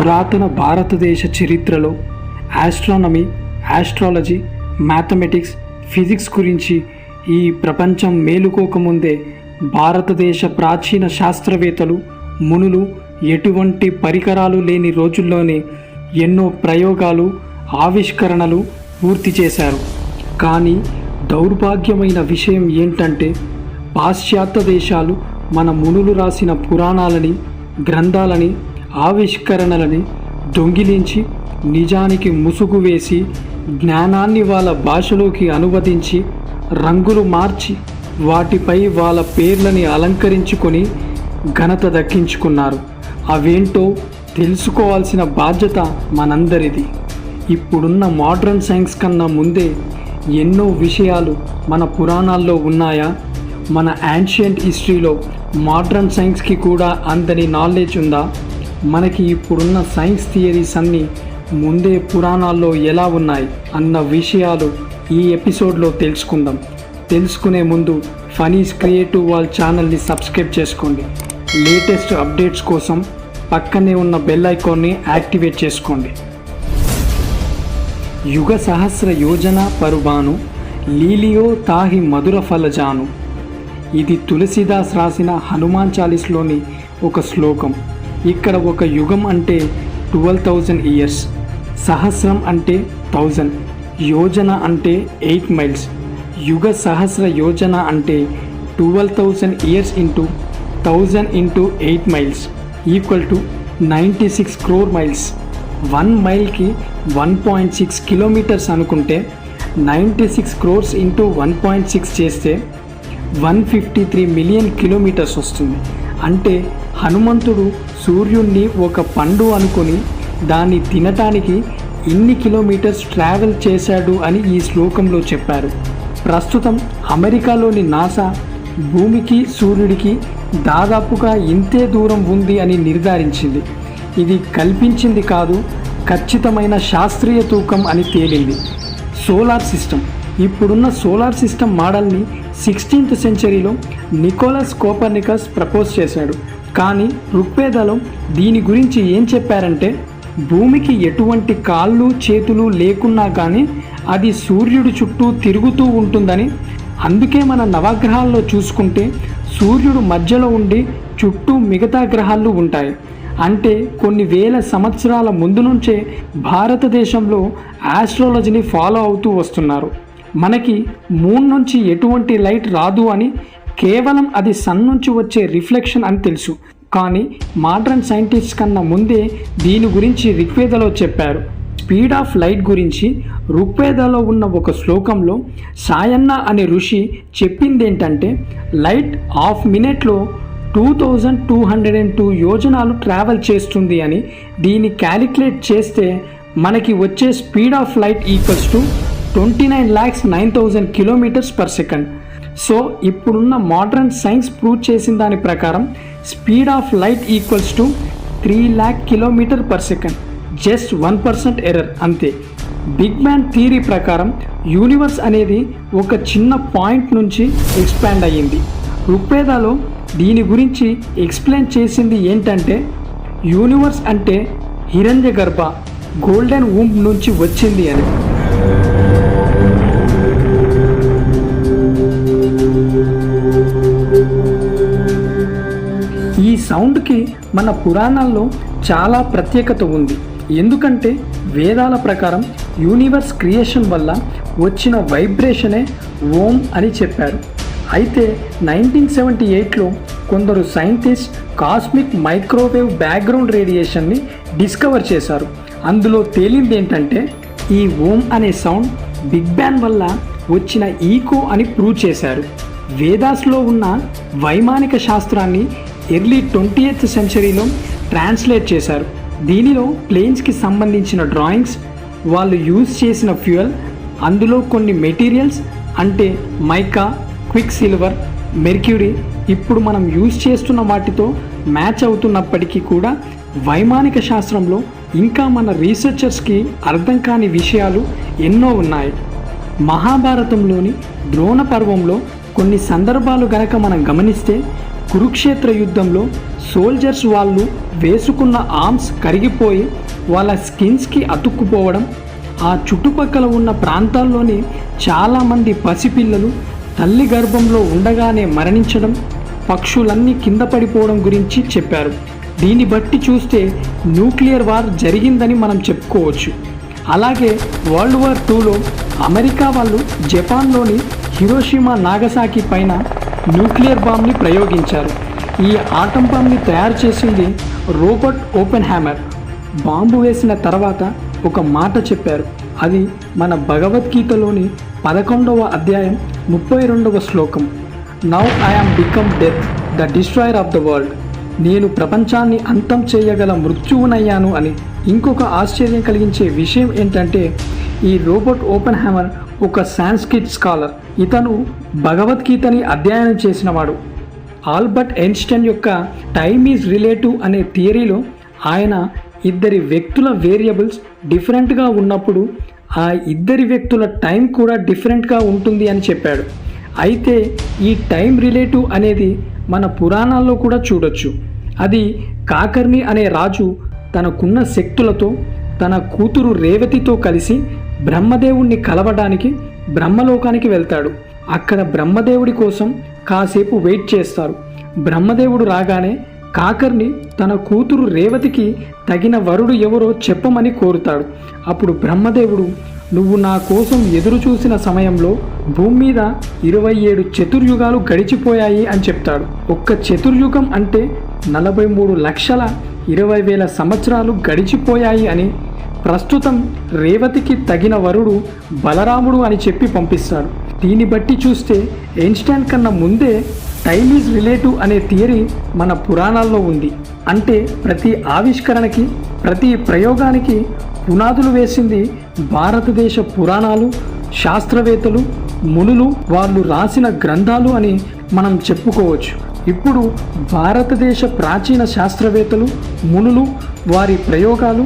పురాతన భారతదేశ చరిత్రలో ఆస్ట్రానమీ, ఆస్ట్రాలజీ, మ్యాథమెటిక్స్, ఫిజిక్స్ గురించి ఈ ప్రపంచం మేలుకోకముందే భారతదేశ ప్రాచీన శాస్త్రవేత్తలు, మునులు ఎటువంటి పరికరాలు లేని రోజుల్లోనే ఎన్నో ప్రయోగాలు, ఆవిష్కరణలు పూర్తి చేశారు. కానీ దౌర్భాగ్యమైన విషయం ఏంటంటే పాశ్చాత్య దేశాలు మన మునులు రాసిన పురాణాలని, గ్రంథాలని, ఆవిష్కరణలని దొంగిలించి నిజానికి ముసుగు వేసి జ్ఞానాన్ని వాళ్ళ భాషలోకి అనువదించి రంగులు మార్చి వాటిపై వాళ్ళ పేర్లని అలంకరించుకొని ఘనత దక్కించుకున్నారు. అవేంటో తెలుసుకోవాల్సిన బాధ్యత మనందరిది. ఇప్పుడున్న మోడ్రన్ సైన్స్ కన్నా ముందే ఎన్నో విషయాలు మన పురాణాల్లో ఉన్నాయా? మన యాన్షియంట్ హిస్టరీలో మోడ్రన్ సైన్స్కి కూడా అంతని నాలెడ్జ్ ఉందా? మనకి ఇప్పుడున్న సైన్స్ థియరీస్ అన్నీ ముందే పురాణాల్లో ఎలా ఉన్నాయి అన్న విషయాలు ఈ ఎపిసోడ్లో తెలుసుకుందాం. తెలుసుకునే ముందు ఫనీస్ క్రియేటివ్ వాల్ ఛానల్ని సబ్స్క్రైబ్ చేసుకోండి. లేటెస్ట్ అప్డేట్స్ కోసం పక్కనే ఉన్న బెల్ ఐకాన్ని యాక్టివేట్ చేసుకోండి. యుగ సహస్ర యోజన పరుబాను లీలియో తాహి మధుర ఫలజాను. ఇది తులసీదాస్ రాసిన హనుమాన్ చాలీస్లోని ఒక శ్లోకం. ఇక్కడ ఒక యుగం అంటే 12,000 ఇయర్స్, సహస్రం అంటే 1000, యోజన అంటే 8 మైల్స్. యుగ సహస్ర యోజన అంటే 12,000 years into 1000 into 8 miles equal to 96 crore miles. 1 మైల్కి 1.6 kilometres అనుకుంటే 96 crores ఇంటూ 1.6 చేస్తే 153 మిలియన్ కిలోమీటర్స్ వస్తుంది. అంటే హనుమంతుడు సూర్యుణ్ణి ఒక పండు అనుకొని దాన్ని తినటానికి ఇన్ని కిలోమీటర్స్ ట్రావెల్ చేశాడు అని ఈ శ్లోకంలో చెప్పారు. ప్రస్తుతం అమెరికాలోని నాసా భూమికి సూర్యుడికి దాదాపుగా ఇంతే దూరం ఉంది అని నిర్ధారించింది. ఇది కల్పించింది కాదు, ఖచ్చితమైన శాస్త్రీయ తూకం అని తేలింది. Solar system. ఇప్పుడున్న సోలార్ సిస్టమ్ మోడల్ని 16th సెంచరీలో నికోలస్ కోపర్నికస్ ప్రపోజ్ చేశాడు. కానీ ఋగ్వేదాలో దీని గురించి ఏం చెప్పారంటే భూమికి ఎటువంటి కాళ్ళు చేతులు లేకున్నా కానీ అది సూర్యుడి చుట్టూ తిరుగుతూ ఉంటుందని. అందుకే మన నవగ్రహాల్లో చూసుకుంటే సూర్యుడు మధ్యలో ఉండి చుట్టూ మిగతా గ్రహాలు ఉంటాయి. అంటే కొన్ని వేల సంవత్సరాల ముందు నుంచే భారతదేశంలో ఆస్ట్రాలజీని ఫాలో అవుతూ వస్తున్నారు. మనకి మూన్ నుంచి ఎటువంటి లైట్ రాదు అని, కేవలం అది సన్ నుంచి వచ్చే రిఫ్లెక్షన్ అని తెలుసు. కానీ మోడ్రన్ సైంటిస్ట్ కన్నా ముందే దీని గురించి ఋగ్వేదలో చెప్పారు. స్పీడ్ ఆఫ్ లైట్ గురించి ఋగ్వేదలో ఉన్న ఒక శ్లోకంలో సాయన్న అనే ఋషి చెప్పింది ఏంటంటే లైట్ హాఫ్ మినిట్లో 2202 యోజనాలు ట్రావెల్ చేస్తుంది అని. దీన్ని క్యాలిక్యులేట్ చేస్తే మనకి వచ్చే speed of light equals to 29,09,000 kilometres per second. So ఇప్పుడున్న మోడ్రన్ సైన్స్ ప్రూవ్ చేసిన దాని ప్రకారం speed of light equals to 3 lakh kilometre per second. Just 1% error అంతే. బిగ్ బ్యాంగ్ థియరీ ప్రకారం యూనివర్స్ అనేది ఒక చిన్న పాయింట్ నుంచి ఎక్స్పాండ్ అయ్యింది. ఋగ్వేదాలో దీని గురించి ఎక్స్ప్లెయిన్ చేసింది ఏంటంటే యూనివర్స్ అంటే హిరణ్య గర్భ, గోల్డెన్ వూంబ్ నుంచి వచ్చింది అని. ఈ సౌండ్కి మన పురాణాల్లో చాలా ప్రత్యేకత ఉంది. ఎందుకంటే వేదాల ప్రకారం యూనివర్స్ క్రియేషన్ వల్ల వచ్చిన వైబ్రేషనే ఓం అని చెప్పారు. అయితే 1978లో కొందరు సైంటిస్ట్ కాస్మిక్ మైక్రోవేవ్ బ్యాక్గ్రౌండ్ రేడియేషన్ని డిస్కవర్ చేశారు. అందులో తేలింది ఏంటంటే ఈ ఓం అనే సౌండ్ బిగ్ బ్యాంగ్ వల్ల వచ్చిన ఈకో అని ప్రూవ్ చేశారు. వేదాస్లో ఉన్న వైమానిక శాస్త్రాన్ని ఎర్లీ 20th సెంచరీలో ట్రాన్స్లేట్ చేశారు. దీనిలో ప్లేన్స్కి సంబంధించిన డ్రాయింగ్స్, వాళ్ళు యూజ్ చేసిన ఫ్యూయల్, అందులో కొన్ని మెటీరియల్స్ అంటే మైకా, క్విక్ సిల్వర్, మెర్క్యూరీ ఇప్పుడు మనం యూజ్ చేస్తున్న వాటితో మ్యాచ్ అవుతున్నప్పటికీ కూడా వైమానిక శాస్త్రంలో ఇంకా మన రీసెర్చర్స్కి అర్థం కాని విషయాలు ఎన్నో ఉన్నాయి. మహాభారతంలోని ద్రోణ పర్వంలో కొన్ని సందర్భాలు గనక మనం గమనిస్తే కురుక్షేత్ర యుద్ధంలో సోల్జర్స్ వాళ్ళు వేసుకున్న ఆర్మ్స్ కరిగిపోయి వాళ్ళ స్కిన్స్కి అతుక్కుపోవడం, ఆ చుట్టుపక్కల ఉన్న ప్రాంతాల్లోని చాలామంది పసిపిల్లలు తల్లి గర్భంలో ఉండగానే మరణించడం, పక్షులన్నీ కింద పడిపోవడం గురించి చెప్పారు. దీన్ని బట్టి చూస్తే న్యూక్లియర్ వార్ జరిగిందని మనం చెప్పుకోవచ్చు. అలాగే వరల్డ్ వార్ 2లో అమెరికా వాళ్ళు జపాన్లోని హిరోషిమా నాగసాకి పైన న్యూక్లియర్ బాంబ్ని ప్రయోగించారు. ఈ ఆటం బాంబ్ని తయారు చేసింది రోబర్ట్ ఓపెన్హైమర్. బాంబు వేసిన తర్వాత ఒక మాట చెప్పారు. అది మన భగవద్గీతలోని 11వ అధ్యాయం 32వ శ్లోకం. Now I am become death, the destroyer of the world. నేను ప్రపంచాన్ని అంతం చేయగల మృత్యువునయ్యాను అని. ఇంకొక ఆశ్చర్యం కలిగించే విషయం ఏంటంటే ఈ రోబర్ట్ ఓపెన్హైమర్ ఒక సాంస్క్రిట్ స్కాలర్. ఇతను భగవద్గీతని అధ్యయనం చేసినవాడు. ఆల్బర్ట్ ఐన్స్టైన్ యొక్క టైమ్ ఈజ్ రిలేటివ్ అనే థియరీలో ఆయన ఇద్దరి వ్యక్తుల వేరియబుల్స్ డిఫరెంట్గా ఉన్నప్పుడు ఆ ఇద్దరి వ్యక్తుల టైం కూడా డిఫరెంట్గా ఉంటుంది అని చెప్పాడు. అయితే ఈ టైం రిలేటివ్ అనేది మన పురాణాల్లో కూడా చూడొచ్చు. అది కాకర్ణి అనే రాజు తనకున్న శక్తులతో తన కూతురు రేవతితో కలిసి బ్రహ్మదేవుణ్ణి కలవడానికి బ్రహ్మలోకానికి వెళ్తాడు. అక్కడ బ్రహ్మదేవుడి కోసం కాసేపు వెయిట్ చేస్తారు. బ్రహ్మదేవుడు రాగానే కాకర్ణి తన కూతురు రేవతికి తగిన వరుడు ఎవరో చెప్పమని కోరుతాడు. అప్పుడు బ్రహ్మదేవుడు, నువ్వు నా కోసం ఎదురు చూసిన సమయంలో భూమి మీద 27 చతుర్యుగాలు గడిచిపోయాయి అని చెప్తాడు. ఒక్క చతుర్యుగం అంటే 43,20,000 సంవత్సరాలు గడిచిపోయాయి అని. ప్రస్తుతం రేవతికి తగిన వరుడు బలరాముడు అని చెప్పి పంపిస్తాడు. దీన్ని బట్టి చూస్తే ఐన్స్టైన్ కన్నా ముందే టైమ్ ఈజ్ రిలేటివ్ అనే థియరీ మన పురాణాల్లో ఉంది. అంటే ప్రతి ఆవిష్కరణకి, ప్రతి ప్రయోగానికి పునాదులు వేసింది భారతదేశ పురాణాలు, శాస్త్రవేత్తలు, మునులు, వాళ్ళు రాసిన గ్రంథాలు అని మనం చెప్పుకోవచ్చు. ఇప్పుడు భారతదేశ ప్రాచీన శాస్త్రవేత్తలు, మునులు, వారి ప్రయోగాలు,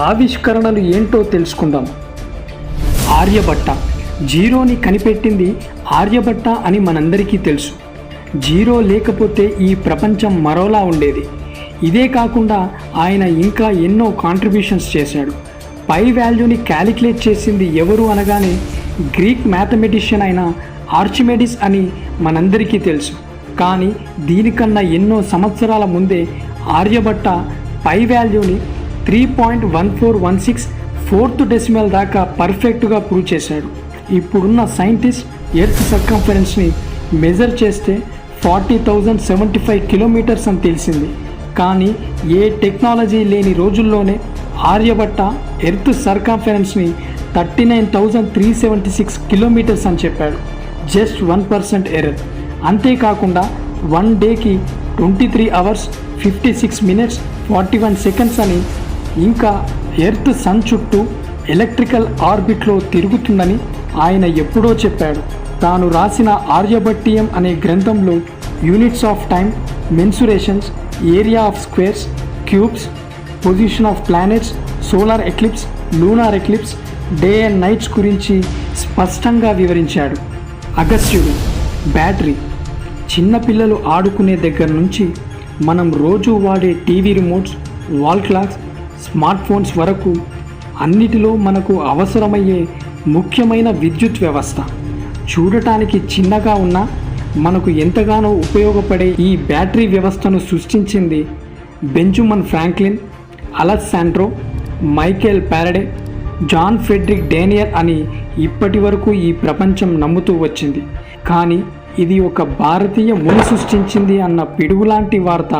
ఆవిష్కరణలు ఏంటో తెలుసుకుందాం. ఆర్యభట్ట. జీరోని కనిపెట్టింది ఆర్యభట్ట అని మనందరికీ తెలుసు. జీరో లేకపోతే ఈ ప్రపంచం మరోలా ఉండేది. ఇదే కాకుండా ఆయన ఇంకా ఎన్నో కాంట్రిబ్యూషన్స్ చేశాడు. పై వాల్యూని క్యాలిక్యులేట్ చేసింది ఎవరు అనగానే గ్రీక్ మ్యాథమెటిషియన్ అయిన ఆర్చిమెడిస్ అని మనందరికీ తెలుసు. కానీ దీనికన్నా ఎన్నో సంవత్సరాల ముందే ఆర్యభట్ట పై వాల్యూని 3.1416 4th డెసిమల్ దాకా పర్ఫెక్ట్గా ప్రూవ్ చేశాడు. ఇప్పుడున్న సైంటిస్ట్ ఎర్త్ సర్కంఫరెన్స్ని మెజర్ చేస్తే 40,075 కిలోమీటర్స్ అని తెలిసింది. కానీ ఏ టెక్నాలజీ లేని రోజుల్లోనే ఆర్యభట్ట ఎర్త్ సర్కంఫరెన్స్ని 39,376 కిలోమీటర్స్ అని చెప్పాడు. Just 1% error. అంతేకాకుండా 1 డేకి 23 hours 56 minutes 41 seconds అని, ఇంకా ఎర్త్ సన్ చుట్టూ ఎలక్ట్రికల్ ఆర్బిట్లో తిరుగుతుందని ఆయన ఎప్పుడో చెప్పాడు. తాను రాసిన ఆర్యభట్టీయం అనే గ్రంథంలో units of time, మెన్సురేషన్స్, area of squares, cubes, position of planets, solar eclipse, lunar eclipse, day and nights గురించి స్పష్టంగా వివరించాడు. అగస్త్యుడు. బ్యాటరీ. చిన్నపిల్లలు ఆడుకునే దగ్గర నుంచి మనం రోజు వాడే TV remotes, wall clocks, smart phones వరకు అన్నిటిలో మనకు అవసరమయ్యే ముఖ్యమైన విద్యుత్ వ్యవస్థ. చూడటానికి చిన్నగా ఉన్నా మనకు ఎంతగానో ఉపయోగపడే ఈ బ్యాటరీ వ్యవస్థను సృష్టించింది Benjamin Franklin, Alessandro, Michael Faraday, John Frederic Daniell అని ఇప్పటి వరకు ఈ ప్రపంచం నమ్ముతూ వచ్చింది. కానీ ఇది ఒక భారతీయ ముని సృష్టించింది అన్న పిడుగులాంటి వార్త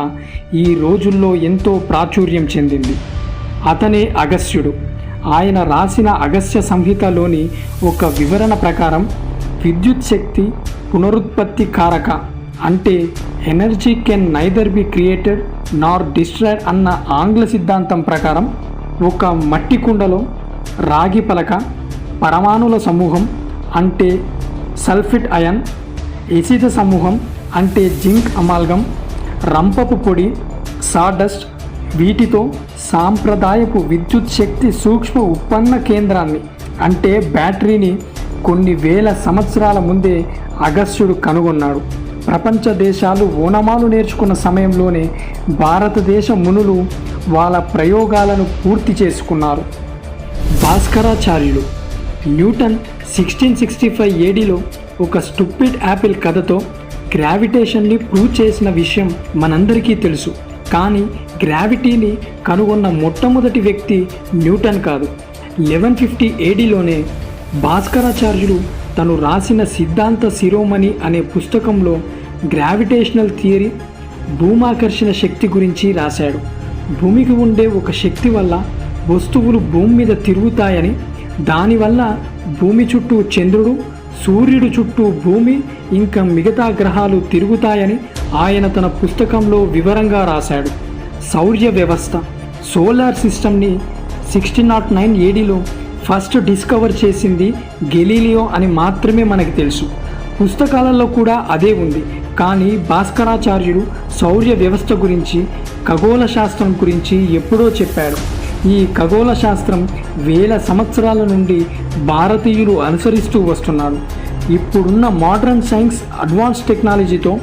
ఈ రోజుల్లో ఎంతో ప్రాచుర్యం చెందింది. అతనే అగస్త్యుడు. ఆయన రాసిన అగస్త్య సంహితలోని ఒక వివరణ ప్రకారం విద్యుత్ శక్తి పునరుత్పత్తి కారక, అంటే energy can neither be created Nar destroyed అన్న ఆంగ్ల సిద్ధాంతం ప్రకారం ఒక మట్టి కుండలో రాగి పలక, పరమాణుల సమూహం అంటే సల్ఫిడ్ అయన్, ఎసిడ్ సమూహం అంటే జింక్ అమాల్గం, రంపపు పొడి, సాడస్ట్, వీటితో సాంప్రదాయపు విద్యుత్ శక్తి సూక్ష్మ ఉత్పన్న కేంద్రాన్ని అంటే బ్యాటరీని కొన్ని వేల సంవత్సరాల ముందే అగస్త్యుడు కనుగొన్నాడు. ప్రపంచ దేశాలు ఓనమాలు నేర్చుకున్న సమయంలోనే భారతదేశ మునులు వాళ్ళ ప్రయోగాలను పూర్తి చేసుకున్నారు. భాస్కరాచార్యులు న్యూటన్ 1665 ఏడీలో ఒక స్టూపిడ్ యాపిల్ కథతో గ్రావిటేషన్ని ప్రూవ్ చేసిన విషయం మనందరికీ తెలుసు. కానీ గ్రావిటీని కనుగొన్న మొట్టమొదటి వ్యక్తి న్యూటన్ కాదు. 1150 ఏడీలోనే భాస్కరాచార్యులు తను రాసిన సిద్ధాంత శిరోమణి అనే పుస్తకంలో గ్రావిటేషనల్ థియరీ, భూమాకర్షణ శక్తి గురించి రాశాడు. భూమికి ఉండే ఒక శక్తి వల్ల వస్తువులు భూమి మీద తిరుగుతాయని, దానివల్ల భూమి చుట్టూ చంద్రుడు, సూర్యుడు చుట్టూ భూమి ఇంకా మిగతా గ్రహాలు తిరుగుతాయని ఆయన తన పుస్తకంలో వివరంగా రాశాడు. సౌర్య వ్యవస్థ, సోలార్ సిస్టమ్ని 1609 ఏడీలో ఫస్ట్ డిస్కవర్ చేసింది గెలీలియో అని మాత్రమే మనకు తెలుసు. పుస్తకాలలో కూడా అదే ఉంది. కానీ భాస్కరాచార్యుడు సౌర్య వ్యవస్థ గురించి, ఖగోళ శాస్త్రం గురించి ఎప్పుడో చెప్పాడు. ఈ ఖగోళ శాస్త్రం వేల సంవత్సరాల నుండి భారతీయులు అనుసరిస్తూ వస్తున్నారు. ఇప్పుడున్న మోడర్న్ సైన్స్, అడ్వాన్స్ టెక్నాలజీతో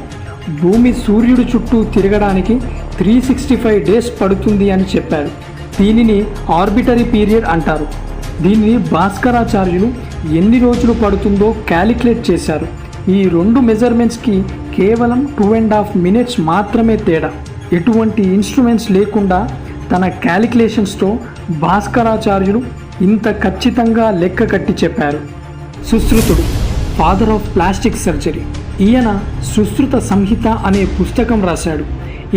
భూమి సూర్యుడు చుట్టూ తిరగడానికి 365 డేస్ పడుతుంది అని చెప్పారు. దీనిని ఆర్బిటరీ పీరియడ్ అంటారు. దీనిని భాస్కరాచార్యులు ఎన్ని రోజులు పడుతుందో క్యాలిక్యులేట్ చేశారు. ఈ రెండు మెజర్మెంట్స్కి కేవలం 2.5 minutes మాత్రమే తేడా. ఎటువంటి ఇన్స్ట్రుమెంట్స్ లేకుండా తన క్యాలిక్యులేషన్స్తో భాస్కరాచార్యులు ఇంత ఖచ్చితంగా లెక్క కట్టి చెప్పారు. సుశ్రుతుడు, ఫాదర్ ఆఫ్ ప్లాస్టిక్ సర్జరీ. ఈయన సుశ్రుత సంహిత అనే పుస్తకం రాశాడు.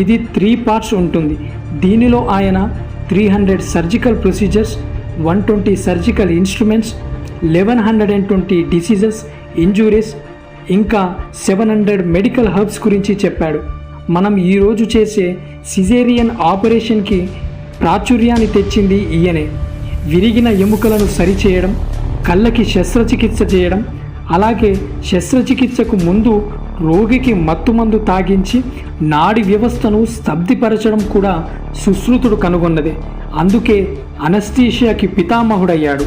ఇది 3 parts ఉంటుంది. దీనిలో ఆయన 300 surgical procedures, 120 surgical instruments, 1120 diseases, injuries, ఇంకా 700 మెడికల్ హర్బ్స్ గురించి చెప్పాడు. మనం ఈరోజు చేసే సిజేరియన్ ఆపరేషన్కి ప్రాచుర్యాన్ని తెచ్చింది ఈయనే. విరిగిన ఎముకలను సరిచేయడం, కళ్ళకి శస్త్రచికిత్స చేయడం, అలాగే శస్త్రచికిత్సకు ముందు రోగికి మత్తుమందు తాగించి నాడి వ్యవస్థను స్తబ్దిపరచడం కూడా సుశ్రుతుడు కనుగొన్నదే. అందుకే అనస్థీషియాకి పితామహుడయ్యాడు.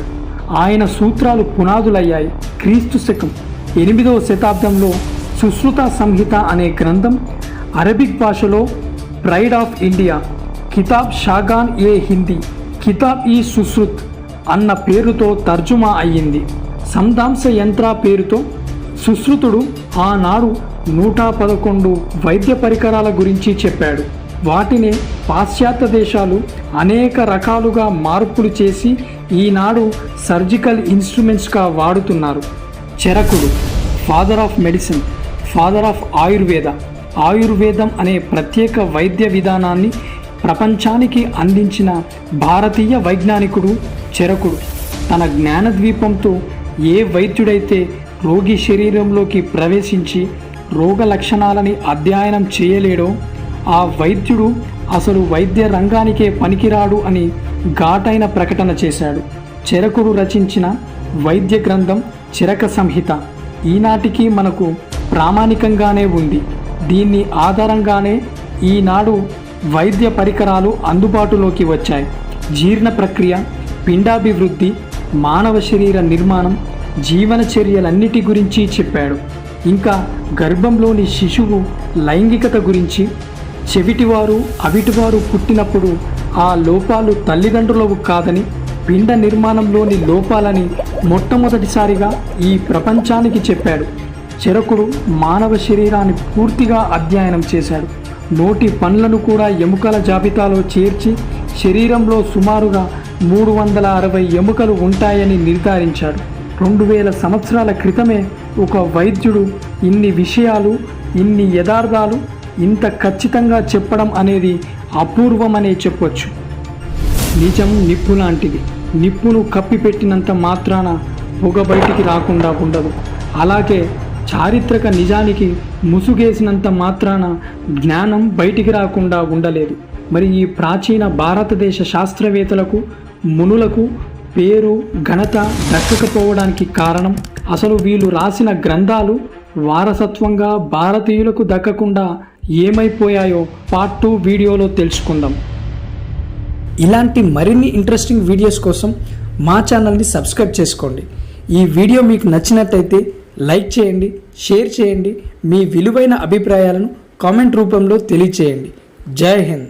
ఆయన సూత్రాలు పునాదులయ్యాయి. క్రీస్తు శకం 8వ శతాబ్దంలో సుశ్రుత సంహిత అనే గ్రంథం అరబిక్ భాషలో ప్రైడ్ ఆఫ్ ఇండియా, కితాబ్ షాగాన్ ఏ హిందీ, కితాబ్ ఈ సుశ్రుత్ అన్న పేరుతో తర్జుమా అయ్యింది. సందాంశ యంత్ర పేరుతో సుశ్రుతుడు ఆనాడు 111 వైద్య పరికరాల గురించి చెప్పాడు. వాటిని పాశ్చాత్య దేశాలు అనేక రకాలుగా మార్పులు చేసి ఈనాడు సర్జికల్ ఇన్స్ట్రుమెంట్స్గా వాడుతున్నారు. చరకుడు, father of medicine, father of Ayurveda. ఆయుర్వేదం అనే ప్రత్యేక వైద్య విధానాన్ని ప్రపంచానికి అందించిన భారతీయ వైజ్ఞానికుడు చరకుడు. తన జ్ఞానద్వీపంతో ఏ వైద్యుడైతే రోగి శరీరంలోకి ప్రవేశించి రోగ లక్షణాలని అధ్యయనం చేయలేడో ఆ వైద్యుడు అసలు వైద్య రంగానికే పనికిరాడు అని ఘాటైన ప్రకటన చేశాడు. చరకుడు రచించిన వైద్య గ్రంథం చరక సంహిత ఈనాటికి మనకు ప్రామాణికంగానే ఉంది. దీన్ని ఆధారంగానే ఈనాడు వైద్య పరికరాలు అందుబాటులోకి వచ్చాయి. జీర్ణ ప్రక్రియ, పిండాభివృద్ధి, మానవ శరీర నిర్మాణం, జీవన చర్యలన్నిటి గురించి చెప్పాడు. ఇంకా గర్భంలోని శిశువు లైంగికత గురించి, చెవిటివారు అవిటివారు పుట్టినప్పుడు ఆ లోపాలు తల్లిదండ్రులవు కాదని, పిండ నిర్మాణంలోని లోపాలని మొట్టమొదటిసారిగా ఈ ప్రపంచానికి చెప్పాడు. చరకుడు మానవ శరీరాన్ని పూర్తిగా అధ్యయనం చేశాడు. నోటి పండ్లను కూడా ఎముకల జాబితాలో చేర్చి శరీరంలో సుమారుగా 360 ఎముకలు ఉంటాయని నిర్ధారించాడు. 2000 సంవత్సరాల క్రితమే ఒక వైద్యుడు ఇన్ని విషయాలు, ఇన్ని యథార్థాలు ఇంత ఖచ్చితంగా చెప్పడం అనేది అపూర్వమనే చెప్పొచ్చు. నిజం నిప్పు లాంటిది. నిప్పును కప్పిపెట్టినంత మాత్రాన పొగ బయటికి రాకుండా ఉండదు. అలాగే చారిత్రక నిజానికి ముసుగేసినంత మాత్రాన జ్ఞానం బయటికి రాకుండా ఉండలేదు. మరి ఈ ప్రాచీన భారతదేశ శాస్త్రవేత్తలకు, మునులకు పేరు ఘనత దక్కకపోవడానికి కారణం, అసలు వీళ్ళు రాసిన గ్రంథాలు వారసత్వంగా భారతీయులకు దక్కకుండా ఏమైపోయాయో పార్ట్ 2 వీడియోలో తెలుసుకుందాం. ఇలాంటి మరిన్ని ఇంట్రెస్టింగ్ వీడియోస్ కోసం మా ఛానల్ని సబ్స్క్రైబ్ చేసుకోండి. ఈ వీడియో మీకు నచ్చినట్టయితే లైక్ చేయండి, షేర్ చేయండి, మీ విలువైన అభిప్రాయాలను కామెంట్ రూపంలో తెలియచేయండి. జై హింద్.